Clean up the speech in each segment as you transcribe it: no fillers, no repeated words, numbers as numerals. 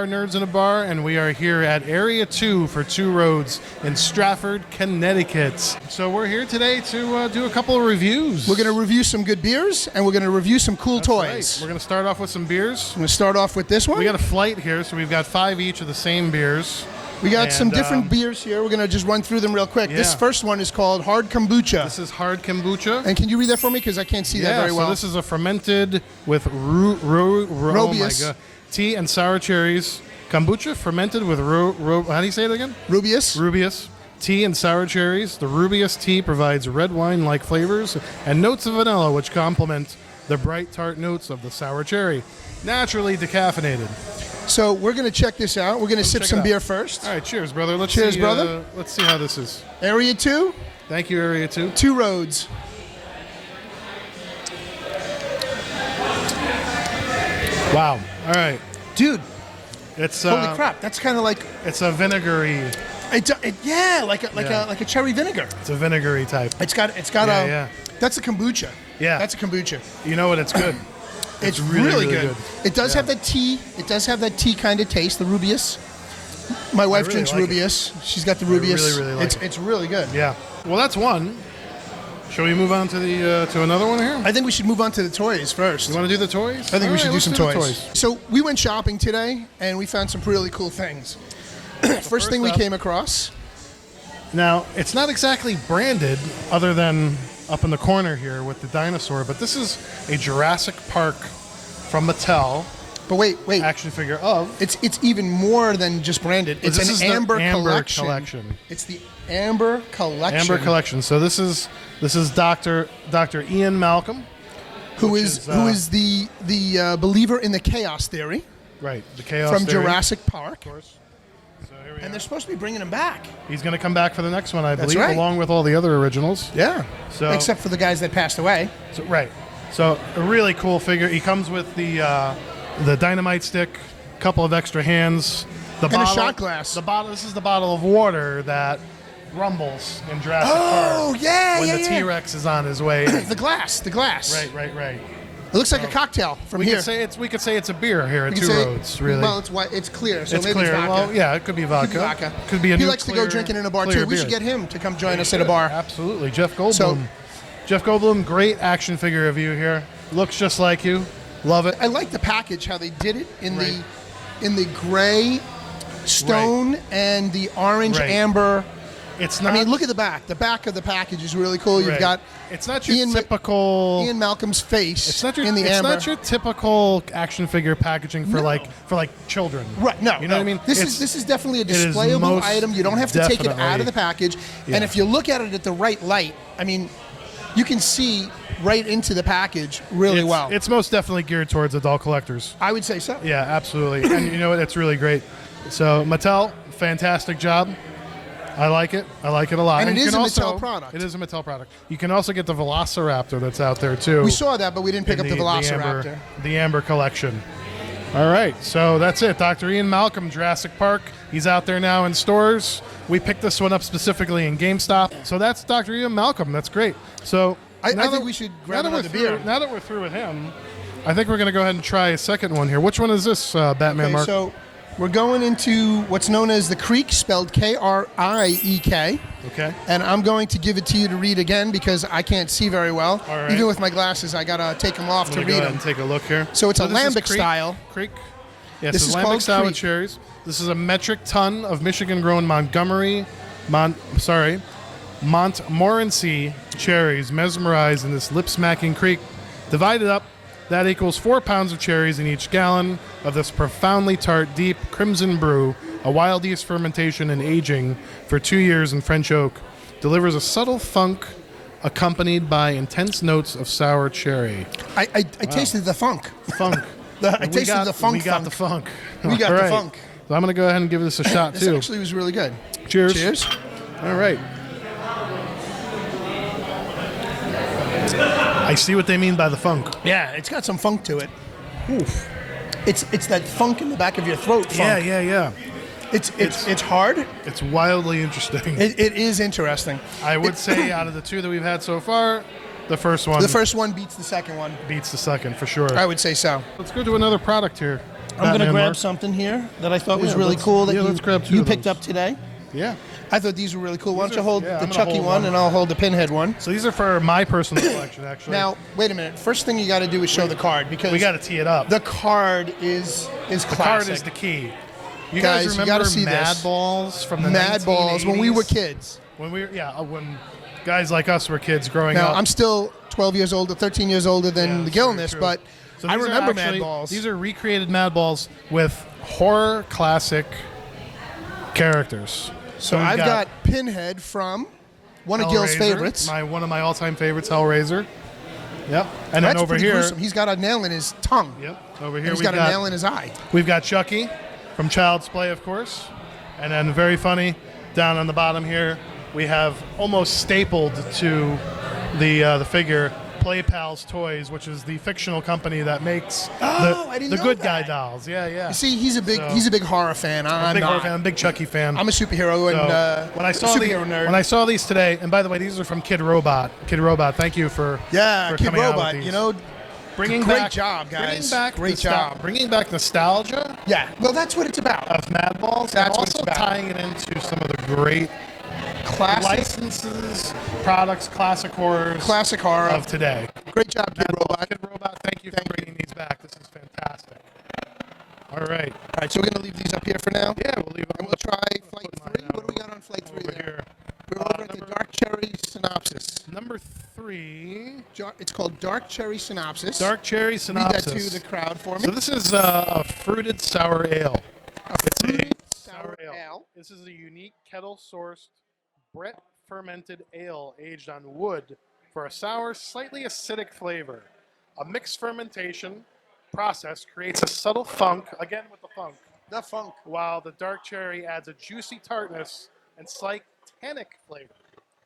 are Nerds in a Bar, and we are here at Area 2 for Two Roads in Stratford, Connecticut. So we're here today to do a couple of reviews. We're going to review some good beers, and we're going to review some cool toys. Right. We're going to start off with some beers. I'm going to start off with this one. We got a flight here, so we've got 5 each of the same beers. We got some different beers here. We're going to just run through them real quick. Yeah. This first one is called Hard Kombucha. This is Hard Kombucha. And can you read that for me? Because I can't see that very well. So this is a fermented with Rubius tea and sour cherries. Kombucha fermented with how do you say it again? Rubius tea and sour cherries. The Rubius tea provides red wine-like flavors and notes of vanilla, which complement the bright tart notes of the sour cherry. Naturally decaffeinated. So we're going to check this out. We're going to sip some beer first. All right, cheers, brother. Cheers, brother. Let's see how this is. Area 2. Thank you, Area 2. Two Roads. Wow. All right. Dude. It's holy crap. That's kind of like... It's a vinegary... like a cherry vinegar. It's a vinegary type. It's got yeah. That's a kombucha. Yeah. That's a kombucha. You know what? It's good. It's really good. It does have that tea. It does have that tea kind of taste, the Rubius. My wife drinks Rubius. She's got the Rubius. Really like it's really good. Yeah. Well, that's one. Shall we move on to the to another one here? I think we should move on to the toys first. You want to do the toys? I think we should do some toys. So we went shopping today, and we found some really cool things. First thing we came across. Now, it's not exactly branded, other than up in the corner here with the dinosaur, but this is a Jurassic Park from Mattel. But wait. Action figure of. It's even more than just branded. It's an Amber collection. It's the Amber collection. So this is Dr. Ian Malcolm, who is the believer in the chaos theory. Right, the chaos from theory. Jurassic Park. Of course. And they're supposed to be bringing him back. He's going to come back for the next one, I believe, right. along with all the other originals. Yeah. So except for the guys that passed away. Right. So a really cool figure. He comes with the dynamite stick, a couple of extra hands, and a shot glass. This is the bottle of water that rumbles in Jurassic Park. Oh yeah, when the T-Rex is on his way. the glass. Right. It looks like a cocktail from here. We could say it's a beer here at Two Roads, really. Well, it's white. It's clear, so it's maybe clear. it's vodka. Well, yeah, it could be vodka. Could be a He likes to go drinking in a bar too. We should get him to come join us at a bar. Absolutely, Jeff Goldblum. Jeff Goldblum, great action figure of you here. Looks just like you. Love it. I like the package, how they did it in the gray stone and the orange amber. It's not. I mean, look at the back. The back of the package is really cool. You've got. It's not your typical Ian Malcolm's face. It's not your. In the amber. It's not your typical action figure packaging for like children. Right. No. You know what I mean? This is definitely a displayable item. You don't have to take it out of the package. Yeah. And if you look at it at the right light, I mean, you can see right into the package really well. It's most definitely geared towards adult collectors. I would say so. Yeah, absolutely. And you know what? It's really great. So Mattel, fantastic job. I like it. I like it a lot. And it is a Mattel product. It is a Mattel product. You can also get the Velociraptor that's out there, too. We saw that, but we didn't pick up the Velociraptor. The Amber collection. All right. So that's it. Dr. Ian Malcolm, Jurassic Park. He's out there now in stores. We picked this one up specifically in GameStop. So that's Dr. Ian Malcolm. That's great. So I think we should grab another beer. Now that we're through with him, I think we're going to go ahead and try a second one here. Which one is this, Batman, Mark? So we're going into what's known as the Kriek, spelled Kriek. Okay. And I'm going to give it to you to read again because I can't see very well. All right. Even with my glasses, I got to take them off to read them. Go ahead and take a look here. So it's a lambic style. Kriek. Yes, this is lambic style with cherries. This is a metric ton of Michigan-grown Montmorency cherries mesmerized in this lip-smacking creek. Divided up, that equals 4 pounds of cherries in each gallon of this profoundly tart, deep crimson brew, a wild yeast fermentation and aging for 2 years in French oak, delivers a subtle funk accompanied by intense notes of sour cherry. I tasted the funk. I tasted the funk. We got the funk. We got the funk. So I'm going to go ahead and give this a shot, This too. actually was really good. Cheers. Cheers. All right. I see what they mean by the funk. Yeah, it's got some funk to it. Oof. It's that funk in the back of your throat funk. Yeah. It's hard. It's wildly interesting. It is interesting. I would say out of the two that we've had so far, the first one. The first one beats the second one. Beats the second, for sure. I would say so. Let's go to another product here. I'm going to grab Mark. something here that I thought was really cool that you picked up today. Yeah. I thought these were really cool. Why don't you hold the Chucky one and I'll hold the Pinhead one. So these are for my personal collection, actually. Now, wait a minute. First thing you got to do is show the card because we got to tee it up. The card is classic. The card is the key. You guys remember you got to see Madballs from the Madballs 1980s? when we were kids. When guys like us were kids growing up. Now, I'm still 12 years older, 13 years older than the Gilness, but so I remember Madballs. These are recreated Madballs with horror classic characters. So I've got Pinhead from one of Gil's favorites. One of my all-time favorites, Hellraiser. Yep. And then over here, gruesome. He's got a nail in his tongue. Yep. Over here, he's got a nail in his eye. We've got Chucky from Child's Play, of course. And then very funny, down on the bottom here, we have almost stapled to the figure Play Pals Toys, which is the fictional company that makes the good guy dolls. Yeah. You see, he's a big horror fan. I'm a big Chucky fan. I'm a superhero and when I saw nerd. When I saw these today, and by the way, these are from Kidrobot. Kidrobot, thank you for coming out with these. You know, great job, guys. Bringing back nostalgia. Yeah, well, that's what it's about. Of Madballs. That's what it's about. Tying it into some of the great licenses, products, classic horror of today. Great job, Kidrobot. Kidrobot, thank you for bringing these back. This is fantastic. All right, so we're going to leave these up here for now? Yeah, we'll leave them. And we'll try Flight 3. What do we got on Flight 3 there? We're over at the Dark Cherry Synopsis. Number 3. It's called Dark Cherry Synopsis. Dark Cherry Synopsis. Read that to the crowd for me. So this is a fruited sour ale. It's a sour ale. This is a unique kettle-sourced Brett fermented ale aged on wood for a sour, slightly acidic flavor. A mixed fermentation process creates a subtle funk, again with the funk. The funk. While the dark cherry adds a juicy tartness and slight tannic flavor.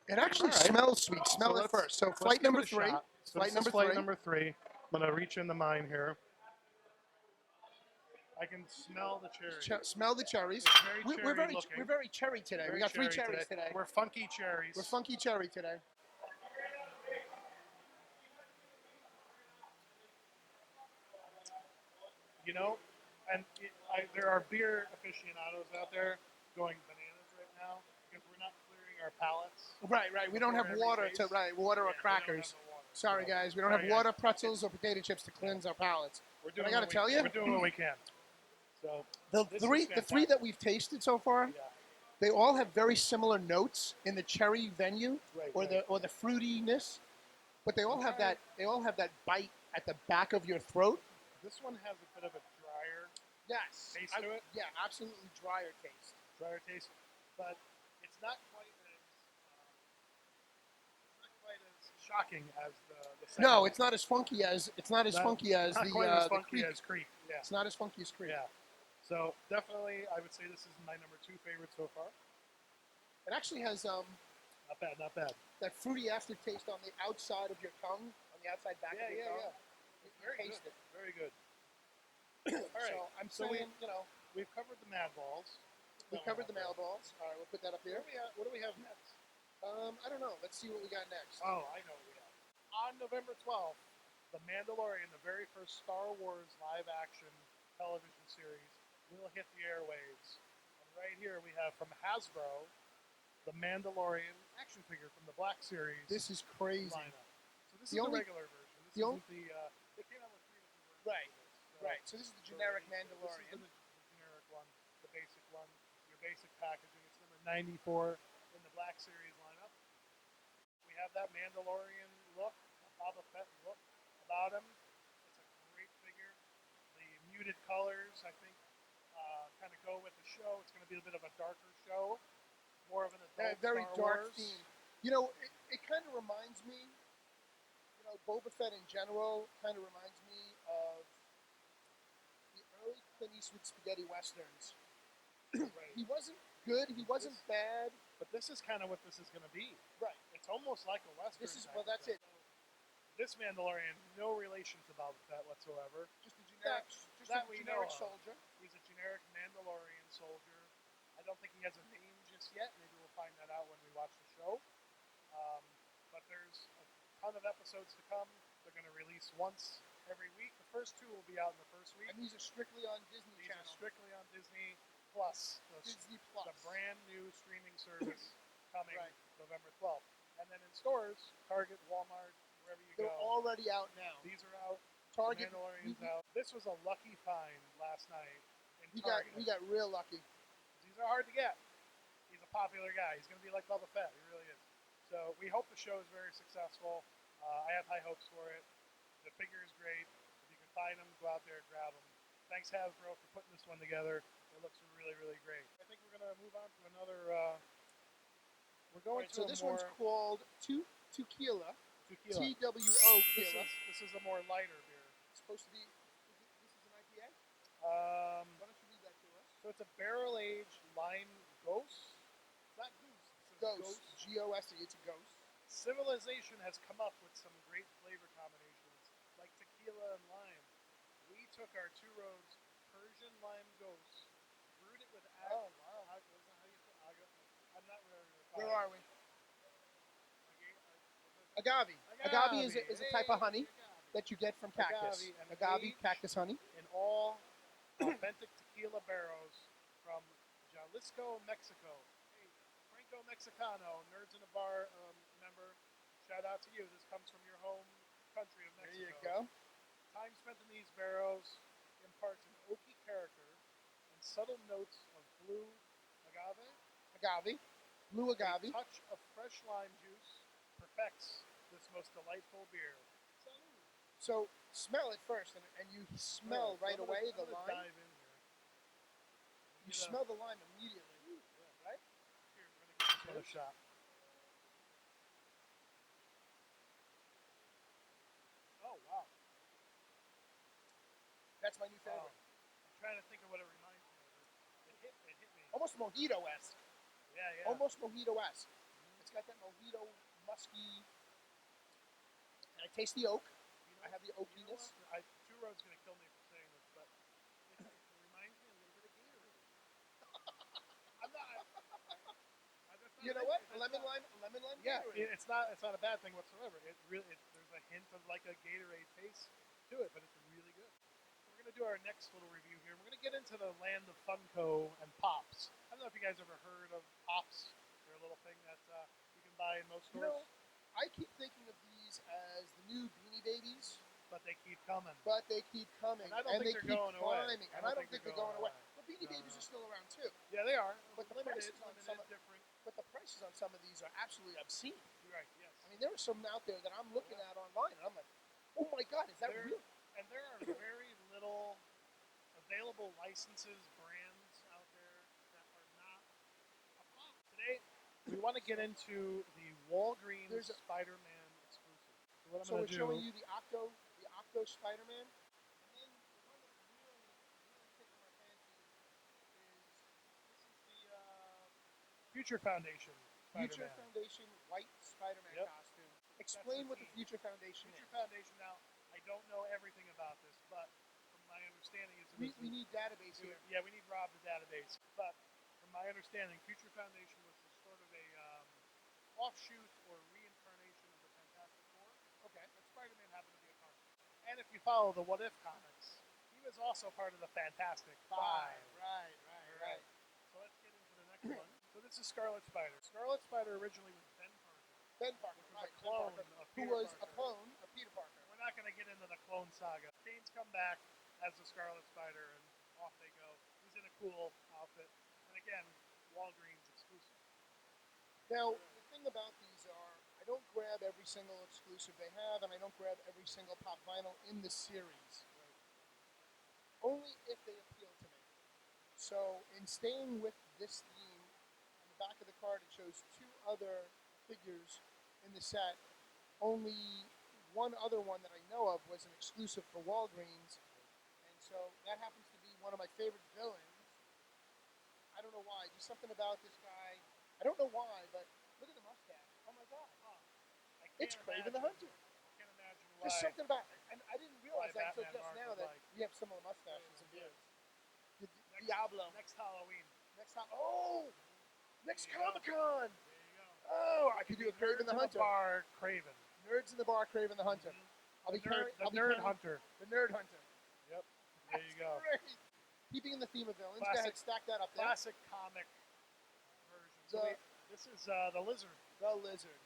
It actually smells sweet. Smell it first. So flight number 3. Flight number 3. I'm going to reach into mine here. I can smell the cherries. Smell the cherries. We're very cherry today. We got 3 cherries today. We're funky cherries. We're funky cherry today. You know, and there are beer aficionados out there going bananas right now because we're not clearing our palates. Right. We don't have water or crackers. Sorry, guys. We don't have water, pretzels, or potato chips to cleanse our palates. But I got to tell you, we're doing what we can. So the three that we've tasted so far, they all have very similar notes in the cherry venue or the fruitiness, but they all have that bite at the back of your throat. This one has a bit of a drier taste to it. Yeah, absolutely drier taste. But it's not quite as shocking as the second. No, it's not as funky as funky as Creek. Yeah. It's not as funky as Creek. Yeah. So definitely, I would say this is my number 2 favorite so far. It actually has not bad. That fruity aftertaste on the outside of your tongue, on the outside back of your tongue. Very good. Very good. All right. So I'm saying, we've covered the Madballs. We've covered the Madballs. All right, we'll put that up here. What do we have next? I don't know. Let's see what we got next. Oh, I know what we have. On November 12th, The Mandalorian, the very first Star Wars live-action television series, will hit the airwaves. And right here we have from Hasbro, The Mandalorian action figure from the Black Series. This is crazy. Lineup. So this is the regular version. This isn't they came out with 3 different versions. Right. So this is the generic Mandalorian. This is the generic one, the basic one, your basic packaging. It's number 94 in the Black Series lineup. We have that Mandalorian look, Boba Fett look about him. It's a great figure. The muted colors, I think, kind of go with the show. It's going to be a bit of a darker show, more of an adult very Star dark Wars theme. It kind of reminds me. Boba Fett in general kind of reminds me of the early Clint Eastwood spaghetti westerns. Right. He wasn't good. He wasn't bad. But this is kind of what this is going to be. Right. It's almost like a western. That's it. This Mandalorian, no relation to Boba Fett whatsoever. Just a generic soldier. He's a generic Mandalorian soldier. I don't think he has a name just yet. Maybe we'll find that out when we watch the show. But there's a ton of episodes to come. They're going to release once every week. The first 2 will be out in the first week. And these are strictly on Disney These Channel. are strictly on Disney Plus. Disney Plus. The brand new streaming service coming Right. November 12th. And then in stores, Target, Walmart, wherever you They're go. already out now. These are out. Target. Mandalorian's out. This was a lucky find last night in We Target. got real lucky. These are hard to get. He's a popular guy. He's going to be like Boba Fett. He really is. So we hope the show is very successful. I have high hopes for it. The figure is great. If you can find them, go out there and grab them. Thanks Hasbro for putting this one together. It looks really, really great. I think we're going to move on to another. We're going to So this one's called Tequila. Tequila. TWO Tequila. This is a more lighter beer. It's supposed to be. This is an IPA. Um, Why don't you read that to us? so it's a barrel-aged lime ghost. It's not goose. It's Ghost. G-O-S-E. It's a ghost. Civilization has come up with some great flavor combinations, like tequila and lime. We took our Two Roads Persian lime ghost, brewed it with Oh, wow. I'm not really. Where are we? Agave. Agave is a type of honey that you get from cactus. Agave, cactus honey. In all authentic tequila barrels from Jalisco, Mexico. Hey, Franco Mexicano, Nerds in a Bar member, shout out to you. This comes from your home country of Mexico. There you go. Time spent in these barrels imparts an oaky character and subtle notes of blue agave. Agave. Blue agave. A touch of fresh lime juice perfects this most delightful beer. So smell it first, and you smell right away the lime. Dive in here. You smell the lime immediately, right? Here, we're going to give this one a shot. Oh, wow. That's my new favorite. I'm trying to think of what it reminds me of. It hit me. Almost mojito-esque. Yeah. Almost mojito-esque. It's got that mojito musky. And I taste the oak. I have the oakiness. Two Roads going to kill me for saying this, but it reminds me a little bit of Gatorade. I'm not. You know what? Lemon lime. Yeah, Gatorade. it's not a bad thing whatsoever. There's a hint of like a Gatorade taste to it, but it's really good. We're going to do our next little review here. We're going to get into the land of Funko and Pops. I don't know if you guys ever heard of Pops. They're a little thing that you can buy in most stores. You know, I keep thinking of these as the new Beanie Babies. But they keep coming. And I don't think they're going away. And I don't think they're going away. But Beanie Babies are still around too. Yeah, they are. But the prices on some different. But the prices on some of these are absolutely obscene. You're right. Yes. I mean, there are some out there that I'm looking at online, and I'm like, oh my God, is that real? And there are very little available licenses, brands out there that are not a pop. Today, we want to get into the Walgreens Spider-Man exclusive. So we're showing you the Octo Spider-Man. And then the one that really tickles my fancy is the Future Foundation Spider-Man. Future Foundation white Spider-Man costume. Explain what the Future Foundation is. Future Foundation. Now, I don't know everything about this, but from my understanding, we need database here. Yeah, we need Rob the database. But from my understanding, Future Foundation was sort of a offshoot or reincarnation of the Fantastic Four. Okay. And Spider-Man happened to be a part of it. And if you follow the What If comics, he was also part of the Fantastic Five. Right. So let's get into the next one. So this is Scarlet Spider. Scarlet Spider originally was Ben Parker. Ben Parker, which was a clone of Peter who was Parker. a clone of Peter Parker. We're not going to get into the clone saga. Kane's come back as the Scarlet Spider, and off they go. He's in a cool outfit. And again, Walgreens exclusive. Now, the thing about these are, I don't grab every single exclusive they have, and I don't grab every single pop vinyl in the series. Only if they appeal to me. So, in staying with this theme, on the back of the card it shows 2 other figures in the set. Only one other one that I know of was an exclusive for Walgreens, and so that happens to be one of my favorite villains. I don't know why, just something about this guy. I don't know why, but look at the mustache. Oh my God. It's Kraven the Hunter. I can't imagine why. Just something about it. And I didn't realize that until Batman just Mark now would that like. we have similar mustaches and beards. Diablo. Next Halloween. Next Comic-Con. There you go. Oh, I could do a Kraven the Hunter. Bar Kraven. Nerds in the Bar Kraven the Hunter. I'll be nerd, carrying the nerd hunter. the nerd hunter. Yep. There you go. Great. Keeping in the theme of villains, go Classic- ahead, stack that up there. Classic comic version. So this is the lizard. The Lizard.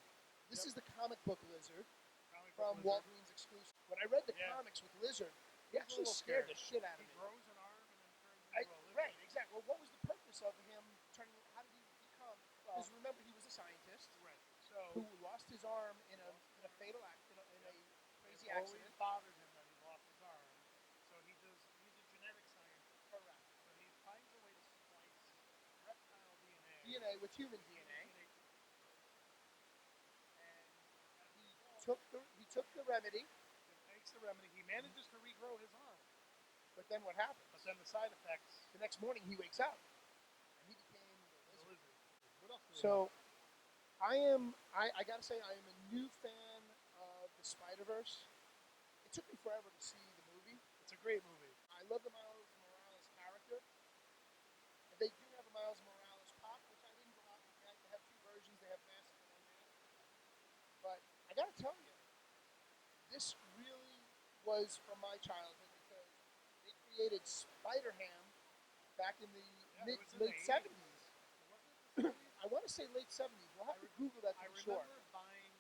This Yep. is the comic book Lizard Comic from book lizard. Walgreens exclusive. When I read the Yeah. comics with Lizard, He's it a actually little scared the scared. shit out of He me. grows an arm and then turns into a lizard. Right, exactly. Well, what was the purpose of him turning? How did he become? Because remember, he was a scientist Right. So who lost his arm in a fatal accident, in a crazy it always accident. bothered him that he lost his arm. So he's a genetic scientist. Correct. So he finds a way to splice reptile DNA. DNA with human DNA, and he took the remedy, takes the remedy. He manages to regrow his arm. but then what happens? But then the side effects. The next morning he wakes up and he became the The Lizard. lizard. What else do we So I gotta say I am a new fan of the Spider-Verse. It took me forever to see the movie. have? It's a great movie. I love the Miles Morales character. They do have a Miles Morales pop, which I didn't go out and get. They have two versions. They have mask and unmasked. But I gotta tell you, this really was from my childhood because they created Spider-Ham back in the Yeah, it was in the late 80s. 70s. Wasn't it the 70s? I want to say late 70s. We'll have to Google that to I be sure. remember buying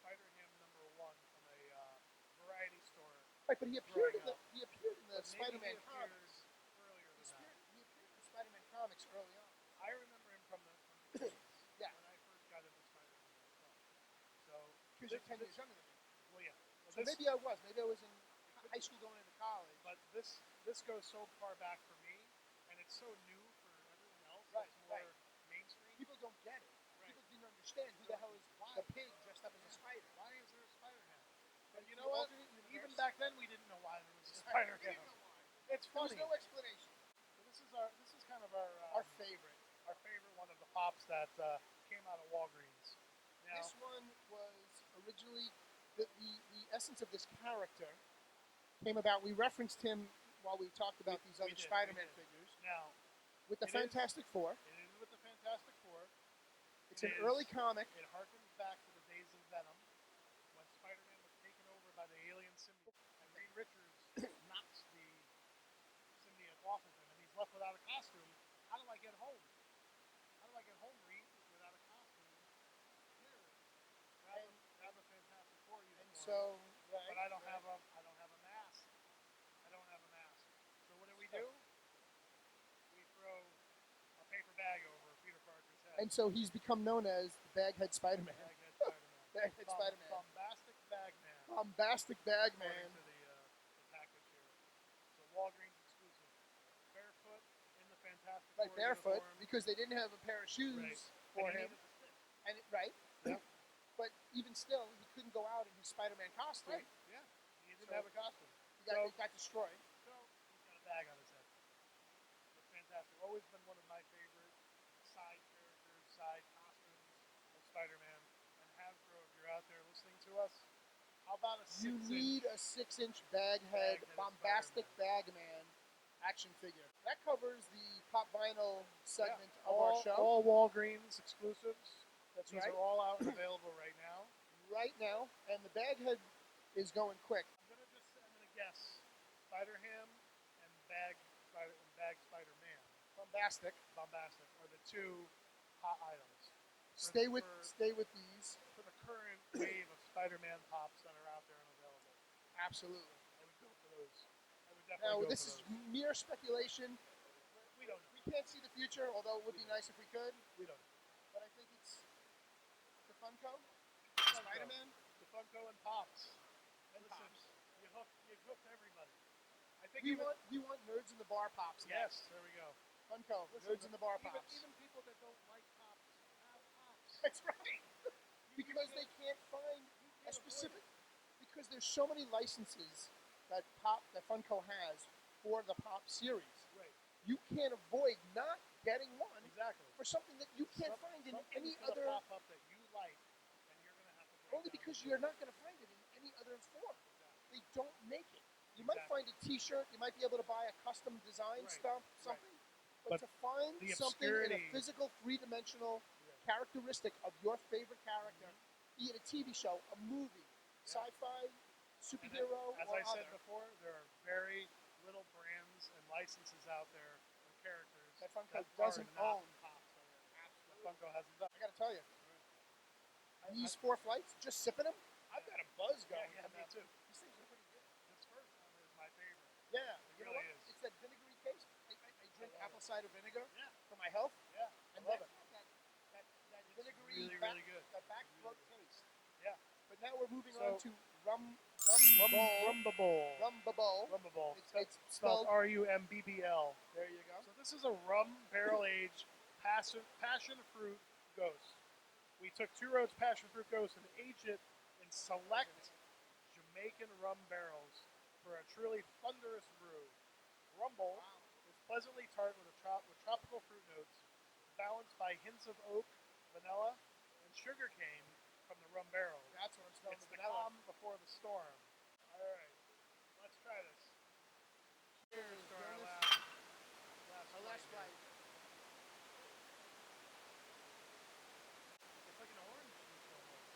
Spider-Ham #1 from a variety store. Right, but he appeared in growing the But maybe Spider-Man he comics. appears earlier than that. He appeared in the Spider-Man comics early on. I remember him from the kids Yeah. when I first got into Spider-Man myself. So Because you're 10 years younger than me. Well, yeah. Well, So maybe I was. Maybe I was in high school going into college. But this goes so far back for me, and it's so new for everyone else. Right, It's more right. mainstream. People don't get it. Right. People didn't understand who the hell is Why? the pig dressed up as a spider. Why is there a Spider-Man? But And you the know what? alternate universe- Even back then, we didn't know why there was a We Spider-Man. didn't know why. It's There was funny. no explanation. So this is kind of our Our favorite. one of the pops that came out of Walgreens. Now, This one was originally the essence of this character came about. We referenced him while we talked about these we other did, Spider-Man we did. figures now with the it is- Fantastic Four. it is with the Fantastic Four. It's It an is- early comic. It harkens back to the days of Venom, when Spider-Man was taken over by the alien symbiote, and Reed Richards knocks the symbiote off of him, and he's left without a costume. How do I get home? How do I get home, Reed, without a costume? Here, grab a Fantastic Four uniform. And so, but I don't have a mask. I don't have a mask. So what do? We throw a paper bag over Peter Parker's head. And so he's become known as the Baghead Spider-Man. Baghead Spider-Man. Baghead Spider-Man. Bombastic Bagman. Bombastic Bagman. According to the package here. So Walgreens exclusive. Barefoot in the Fantastic Right, Four barefoot, uniform. because they didn't have a pair of shoes Right. for And he him. needed the stick. And right. Yep. But even still, he couldn't go out in his Spider-Man costume. Right. Yeah. He didn't So- have a costume. He got destroyed. So he's got a bag on his head. It's fantastic. Always been one of my favorite side characters, side costumes of Spider-Man. And Hasbro, if you're out there listening to us, how about a 6-inch? You need a 6-inch Baghead Baghead Bombastic Spider-Man. Bagman action figure. That covers the Pop Vinyl segment of all, our show. All Walgreens exclusives. That's These right. are all out and available right now. Right now, and the Baghead is going quick. I'm gonna guess Spider-Ham and Bag Spider-Man. Bombastic. Bombastic are the two hot items. Stay with these. For the current wave of Spider-Man pops that are out there and available. Absolutely. I would go for those. I would definitely Now, go this for is those. mere speculation. We don't know. We can't see the future, although it would be nice if we could. We don't know. But I think it's the Funko, Funko. Spider-Man, The Funko and Pops. and Listen, Pops. you hooked everybody. I think We want nerds in the bar pops. now. Yes, there we go. Funko, Listen, nerds in the bar even, pops. Even people that don't like pops have pops. That's right. Because they can't find a specific. Because there's so many licenses that Funko has for the Pop series. Right. You can't avoid not getting one Exactly. for something that you can't find in any Something's other. gonna pop up that you like, and you're gonna have to break Only down because the you're not going to find it in any other form. Exactly. They don't make it. You might Exactly. find a T-shirt. You might be able to buy a custom design Right, stuff, right. something. But But to find the something in a obscurity- physical, three-dimensional Right. characteristic of your favorite character, be it a TV show, a movie, sci-fi, superhero As or I said other. before, there are very little brands and licenses out there and characters That Funko are doesn't not own. pops already. That Funko hasn't done. I gotta tell you, these 4 flights, just sipping them, I've got a buzz going. Yeah, from me them. too. These things are pretty good. This first one is my favorite. Yeah, you know really what? is. It's that vinegary taste. I drink love apple cider vinegar Yeah. for my health, Yeah, and I love that's it. got that It's vinegary really, back, really good. that back throat taste. Yeah. But now we're moving So- on to Rumble. Rumbable. Rumbable. It's spelled spelled. RUMBBL. There you go. So this is a rum barrel aged passion fruit ghost. We took Two Roads passion fruit ghost and aged it in select Jamaican rum barrels for a truly thunderous brew. Rumble is pleasantly tart with tropical fruit notes, balanced by hints of oak, vanilla, and sugarcane from the rum barrels. That's what I'm smelling. It's The the vanilla. calm before the storm. All right, let's try this. Cheers, To our Gilness. last Our last flight flight. here. It's like an orange juice almost,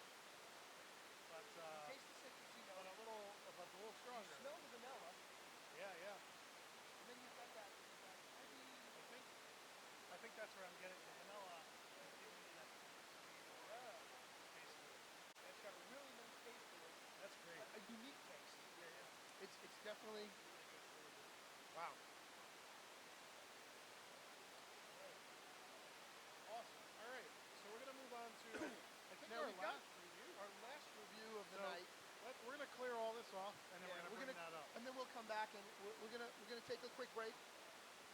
but Taste the citrusy but note. a little You stronger. smell the vanilla, Yeah. and then you've got that heavy. I think that's where I'm getting the vanilla. Is giving me that taste to it. It's got a really nice taste to it. That's great. A unique taste. Yeah. It's definitely. Really good. Wow. Awesome. All right. So we're gonna move on to I think Now our we've got last review. our last review of the So night. we're gonna clear all this off, and then Yeah, we're gonna bring that up. and then we'll come back and we're gonna take a quick break,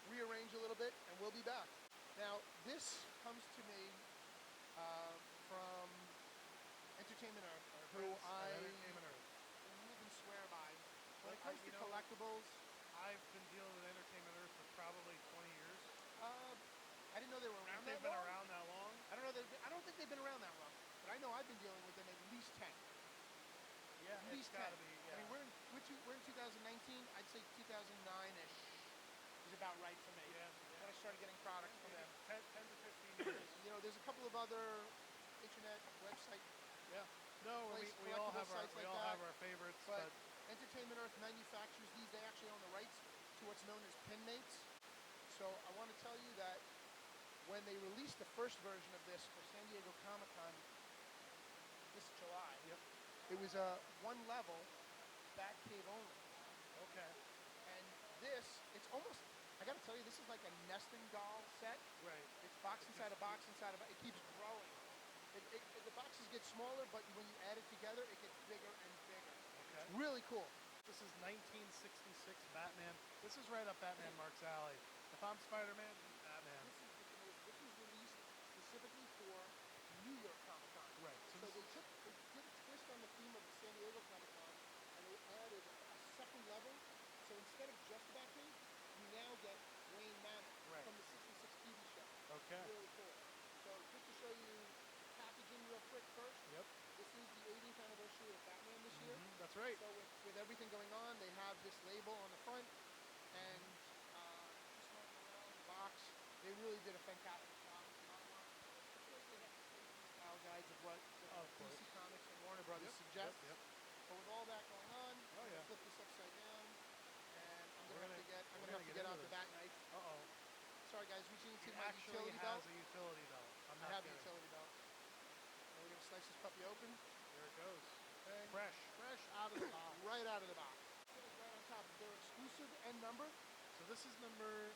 rearrange a little bit, and we'll be back. Now this comes to me from Entertainment Earth, Our who friends I at Entertainment Earth. live and swear by. When it Well, comes to collectibles, I've been dealing with Entertainment Earth for probably 20 years. I didn't know they were If around they've that been long. around that long, I don't know. I don't think they've been around that long, but I know I've been dealing with them at least 10. yeah, At least it's 10. gotta be. Yeah. I mean, we're in 2019. I'd say 2009-ish is about right for me. Yeah. When I started getting products from them. 10 to 15 years. You know, there's a couple of other internet website, Yeah. No, Place we all collectible have our sites like that, have our favorites, but but Entertainment Earth manufactures these. They actually own the rights to what's known as pinmates. So I want to tell you that when they released the first version of this for San Diego Comic-Con this July, it was a one-level Batcave only. okay. And it's almost, I got to tell you, this is like a nesting doll set. Right. It's box inside a box inside a box. It keeps growing. The boxes get smaller, but when you add it together, it gets bigger and bigger. Okay. It's really cool. This is 1966 Batman. This is right up Batman Mark's alley. If I'm Spider-Man, he's Batman. This was released specifically for New York Comic Con. Right. So they did a twist on the theme of the San Diego Comic Con, and they added a second level. So instead of just the Batcave, you now get Wayne Manor from the 66 TV show. Okay. Really cool. So just to show you packaging real quick first. Yep. This is the 80th anniversary of Batman this year. That's right. So with everything going on, they have this label on the front, and just walking around the box, they really did a fantastic job with the artwork. Of course, they have the style guides of what DC Comics and Warner Brothers suggest. Yep. But with all that going on, Oh, I'm yeah. gonna flip this upside down, and I'm We're gonna have to get get out into the this. bat knife. Uh-oh. Sorry guys, reaching into He my actually utility has belt. a utility belt. I'm I not have a kidding. utility belt. And we're gonna slice this puppy open. There it goes. Okay. Fresh out of the box. Right out of the box. Right on top. They're exclusive and numbered. So this is number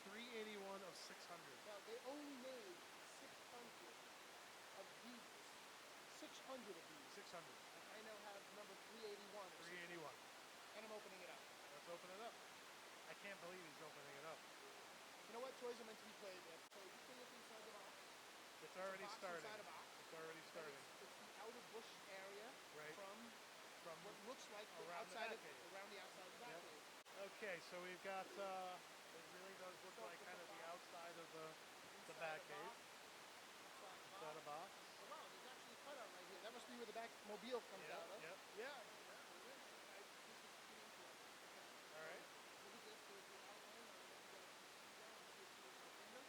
381 of 600. Now they only made 600 of these. 600 of these. 600. And I now have number 381. 381. And I'm opening it up. Let's open it up. I can't believe he's opening it up. You know what? Toys are meant to be played with. So you can look inside the box. It's already box starting. inside a box. It's already starting. It's the outer bush area from what looks like around around the outside of the Yep. Batcave. Okay, so we've got, it really does look like kind of the outside of the Batcave. Inside a box. Oh, wow, there's actually a cutout right here. That must be where the Batmobile comes out of. Yep. Yeah. All right. Look at this. There's the outline. I don't know if you guys can see that. I'm just using my finger.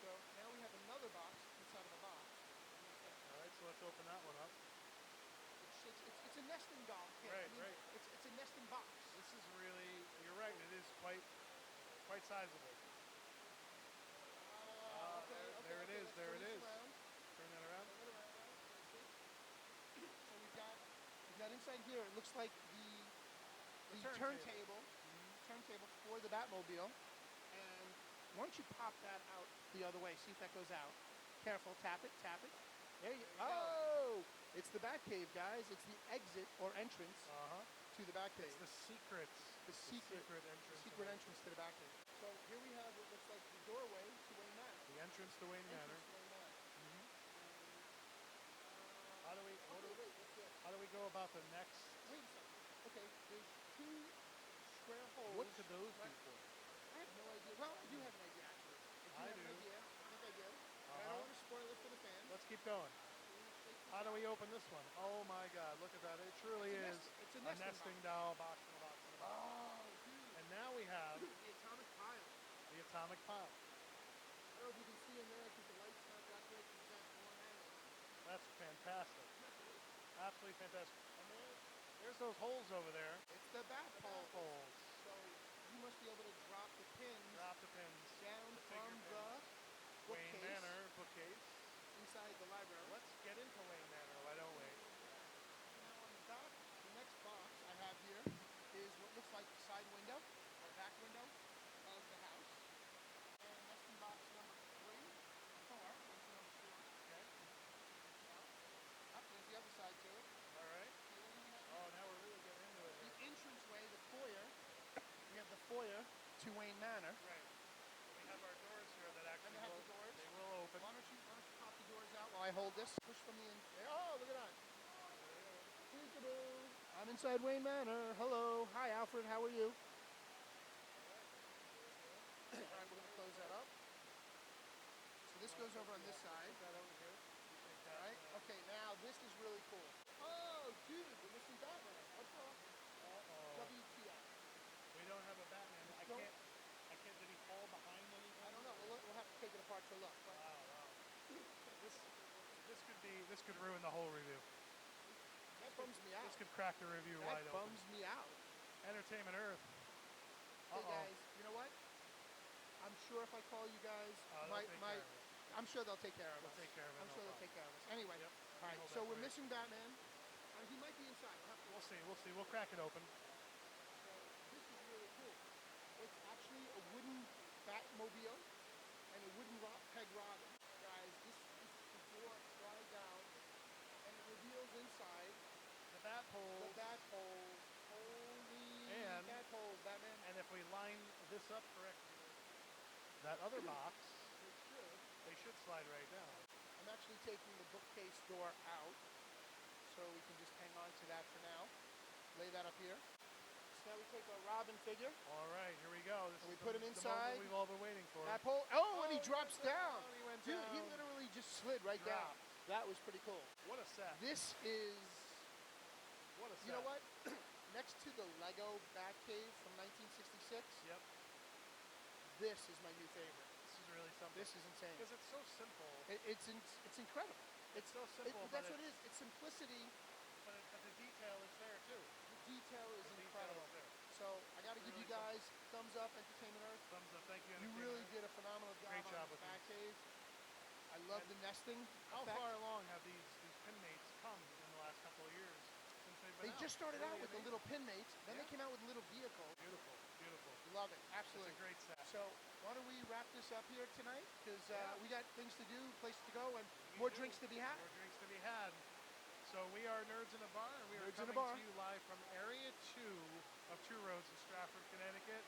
So now we have another box inside of a box. All right, so let's open that one up. It's a nesting doll kit. Right, I mean, right. It's a nesting box. This is really, you're right, it is quite sizable. There it is, let's there turn it this is. around. Turn that around. Turn it around. So we've got inside here. It looks like the turntable for the Batmobile. And why don't you pop that out the other way? See if that goes out. Careful, tap it, tap it. There you go. Oh, it's the Batcave, guys. It's the exit or entrance to the Batcave. It's the secret entrance To the Batcave. So here we have what looks like the doorway to Wayne Manor. The entrance to Wayne Manor. How do we go about the next? Wait a second. Okay, there's two square holes. What could those be for? I have no idea. Well, I do have an idea, actually. I think I do. But I don't want to spoil it for the fans. Let's keep going. How do we open this one? Oh my God, look at that. It truly is It's a nesting doll box in a box in a box. Oh, dude. And now we have The atomic pile. the atomic pile. I don't know if you can see in there because the light's not that great because that's one angle. That's fantastic. Absolutely fantastic. And there's those holes over there. It's the bat Holes. So you must be able to drop the pins Drop the pins. down The from figure the pins. Wayne bookcase Manor bookcase. inside the library. Let's get into Wayne Manor, why don't we? Now on the back, the next box I have here is what looks like the side window or back window of the house. And nesting box number 3 or 4. What's the number 4? Okay. There's the other side to it. All right. Oh, now we're really getting into it The here. entranceway, the foyer. We have the foyer to Wayne Manor. Right. So we have our doors here that actually And they have the doors. They will open. Why don't you pop the doors out while I hold this? Push from the in. Oh, look at that. Peekaboo. I'm inside Wayne Manor. Hello. Hi, Alfred. How are you? All right, we're going to close that up. So this goes over on this side. Put that over here. All right. Okay, now this is really cool. Oh, dude, we're missing Batman. What's up? WTF. We don't have a Batman. I Don't- can't. Did he fall behind anything? I don't know. We'll have to take it apart to look. But Wow. This could ruin the whole review. that bums me out. This could crack the review wide That open. bums me out. Entertainment Earth. Hey guys, you know what? I'm sure if I call you guys, They'll take care of it. I'm sure they'll take care of us. They'll take care of it, I'm no sure they'll problem. take care of us. Anyway, Yep. all right. Hold So that we're for you. missing Batman. He might be inside. We'll have to. We'll see. We'll crack it open. So this is really cool. It's actually a wooden Batmobile and a wooden peg robin. Guys, the door slides down and it reveals inside The bat pole. the bat holes. Holy And- bat holes, Batman. And if we line this up correctly, that other box, they should slide right down. I'm actually taking the bookcase door out, so we can just hang on to that for now. Lay that up here. So now we take our Robin figure. All right, here we go. This And we is put him the inside. moment we've all been waiting for. That pole. Oh, and he he drops went down. He went Dude, down. he literally just slid right down. Dropped. That was pretty cool. What a set. This is, What a set. you know what? Next to the Lego Batcave from 1966, Yep. this is my new favorite. This is really something. This is insane. Because it's so simple. It's incredible. It's so simple, That's but what it is. It's simplicity. But the detail is there too. The detail is The detail incredible. is there. So I got to give you Really guys thumbs up, Entertainment Earth. Thumbs up. Thank you. You Entertainment really Earth. did a phenomenal job Great job on with the these. Batcave. I love the nesting. How effect. far along have these pin mates come in the last couple of years since they've been They out? just started out Really with the amazing. little pin mates. Then they Yeah. came out with little vehicles. Beautiful, beautiful. Love it. It's Absolutely. a great set. So why don't we wrap this up here tonight? Because Yeah. we got things to do, places to go, and We more do. drinks to be had. More drinks to be had. So we are Nerds in a Bar, and we are Nerds in a coming Bar. to you live from Area 2 of Two Roads in Stratford, Connecticut.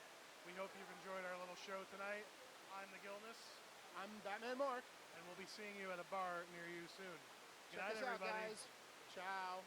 We hope you've enjoyed our little show tonight. I'm the Gilness, I'm Batman Mark. and we'll be seeing you at a bar near you soon. Good Check night, us out, everybody. guys. Ciao.